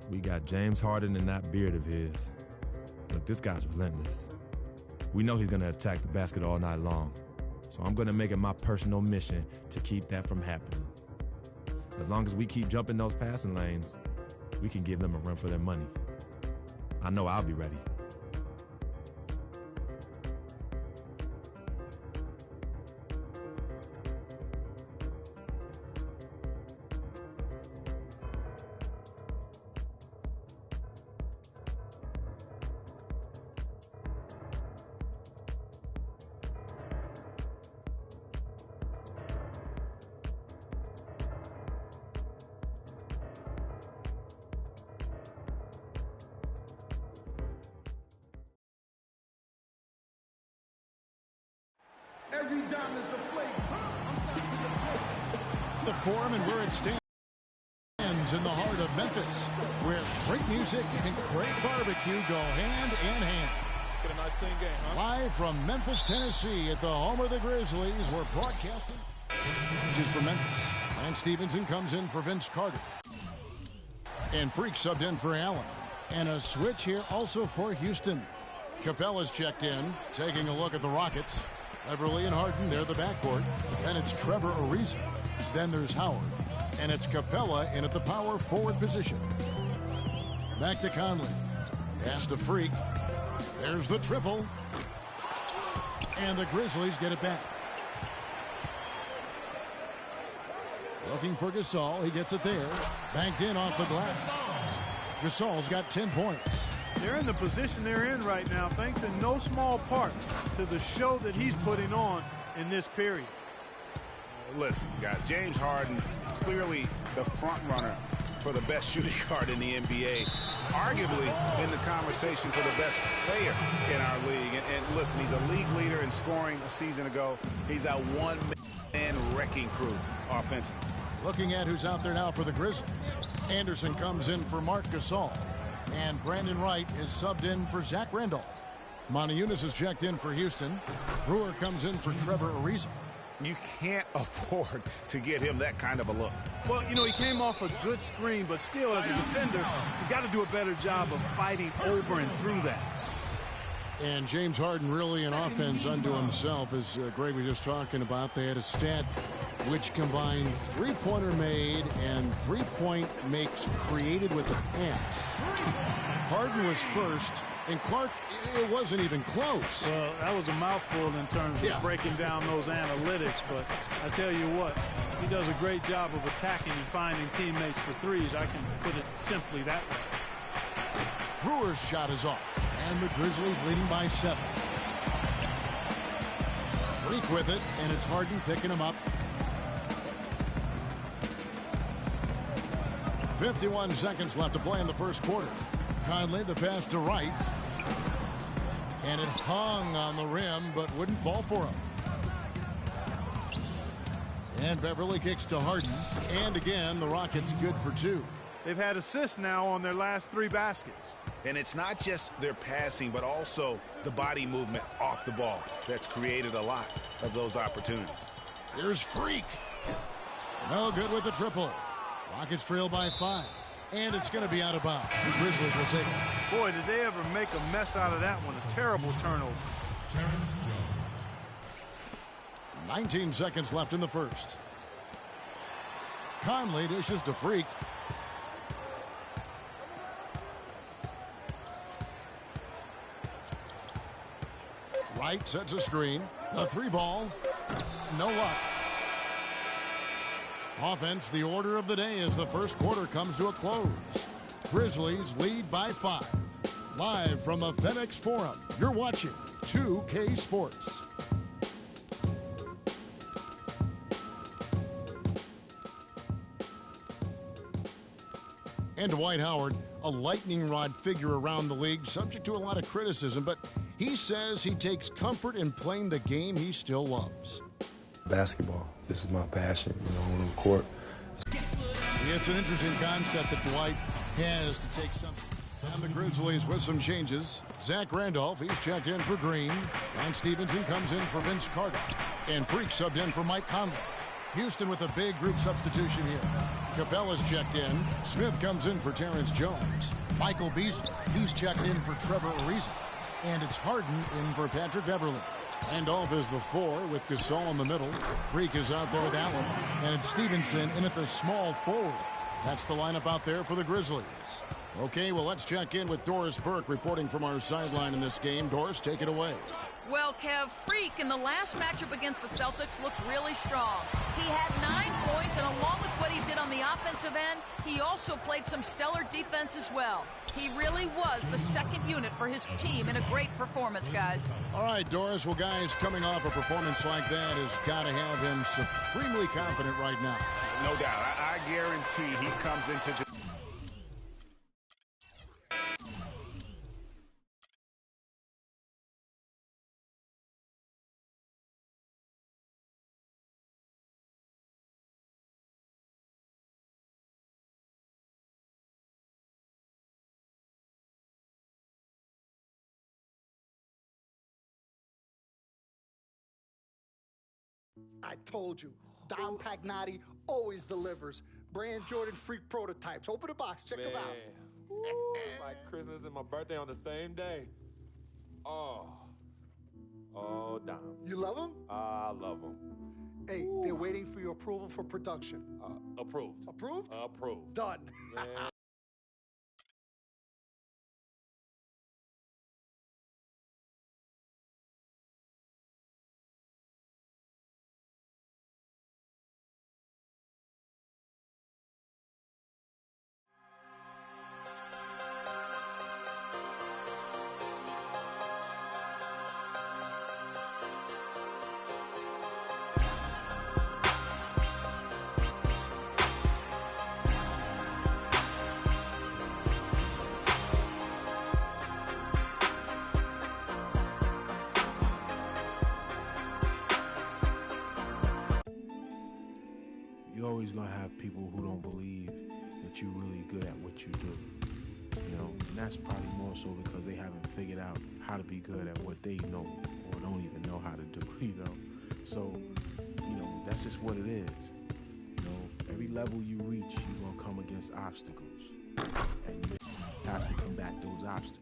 We got James Harden and that beard of his. Look, this guy's relentless. We know he's going to attack the basket all night long. So I'm going to make it my personal mission to keep that from happening. As long as we keep jumping those passing lanes, we can give them a run for their money. I know I'll be ready. Every dime is a flavor. I'm signed to the plate. The Forum and where it stands in the heart of Memphis, where great music and great barbecue go hand in hand. Let's get a nice clean game, huh? Live from Memphis, Tennessee, at the home of the Grizzlies, we're broadcasting. Just for Memphis, Lance Stevenson comes in for Vince Carter. And Freak subbed in for Allen. And a switch here also for Houston. Capella's checked in, taking a look at the Rockets. Everly and Harden, they're the backcourt. Then it's Trevor Ariza. Then there's Howard. And it's Capella in at the power forward position. Back to Conley. Pass to Freak. There's the triple. And the Grizzlies get it back. Looking for Gasol. He gets it there. Banked in off the glass. Gasol's got 10 points. They're in the position they're in right now, thanks in no small part to the show that he's putting on in this period. Listen, guys, James Harden, clearly the front runner for the best shooting guard in the NBA, arguably in the conversation for the best player in our league. And listen, he's a league leader in scoring a season ago. He's a one-man wrecking crew offensively. Looking at who's out there now for the Grizzlies. Anderson comes in for Marc Gasol. And Brandon Wright is subbed in for Zach Randolph. Moniunas is checked in for Houston. Brewer comes in for Trevor Ariza. You can't afford to get him that kind of a look. Well, you know, he came off a good screen, but still, as a defender, you got to do a better job of fighting over and through that. And James Harden really an offense unto himself, as Greg was just talking about. They had a stat which combined three-pointer made and three-point makes created with the pass. Harden was first, and Clark, it wasn't even close. Well, that was a mouthful in terms of breaking down those analytics, but I tell you what, he does a great job of attacking and finding teammates for threes. I can put it simply that way. Brewer's shot is off, and the Grizzlies leading by 7. Freak with it, and it's Harden picking him up. 51 seconds left to play in the first quarter. Conley, the pass to Wright. And it hung on the rim, but wouldn't fall for him. And Beverly kicks to Harden. And again, the Rockets good for 2. They've had assists now on their last 3 baskets. And it's not just their passing, but also the body movement off the ball that's created a lot of those opportunities. Here's Freak. No good with the triple. Rockets trail by 5. And it's going to be out of bounds. The Grizzlies will take it. Boy, did they ever make a mess out of that one. A terrible turnover. Terrence Jones. 19 seconds left in the first. Conley dishes to Freak. Wright sets a screen. The 3-ball. No luck. Offense, the order of the day as the first quarter comes to a close. Grizzlies lead by 5. Live from the FedEx Forum, you're watching 2K Sports. And Dwight Howard, a lightning rod figure around the league, subject to a lot of criticism, but he says he takes comfort in playing the game he still loves. Basketball. This is my passion, on the court. It's an interesting concept that Dwight has to take some. And the Grizzlies with some changes. Zach Randolph, he's checked in for Green. And Stevenson comes in for Vince Carter. And Freak subbed in for Mike Conley. Houston with a big group substitution here. Capella's checked in. Smith comes in for Terrence Jones. Michael Beasley, he's checked in for Trevor Ariza. And it's Harden in for Patrick Beverly. Randolph is the 4 with Gasol in the middle. Freak is out there with Allen. And it's Stevenson in at the small forward. That's the lineup out there for the Grizzlies. Okay, well, let's check in with Doris Burke reporting from our sideline in this game. Doris, take it away. Well, Kev, Freak in the last matchup against the Celtics looked really strong. He had 9 points, and along with what he did on the offensive end, he also played some stellar defense as well. He really was the second unit for his team in a great performance, guys. All right, Doris. Well, guys, coming off a performance like that has got to have him supremely confident right now. No doubt. I guarantee he comes into I told you, Dom Pagnotti always delivers. Brand Jordan Freak prototypes. Open the box, check them out. It's like Christmas and my birthday on the same day. Oh, Dom. You love them? I love them. Hey, they're waiting for your approval for production. Approved. Approved? Approved. Done. Man. You're always going to have people who don't believe that you're really good at what you do. You know, and that's probably more so because they haven't figured out how to be good at what they know or don't even know how to do, you know. So, you know, that's just what it is. You know, every level you reach, you're going to come against obstacles. And you have to combat those obstacles.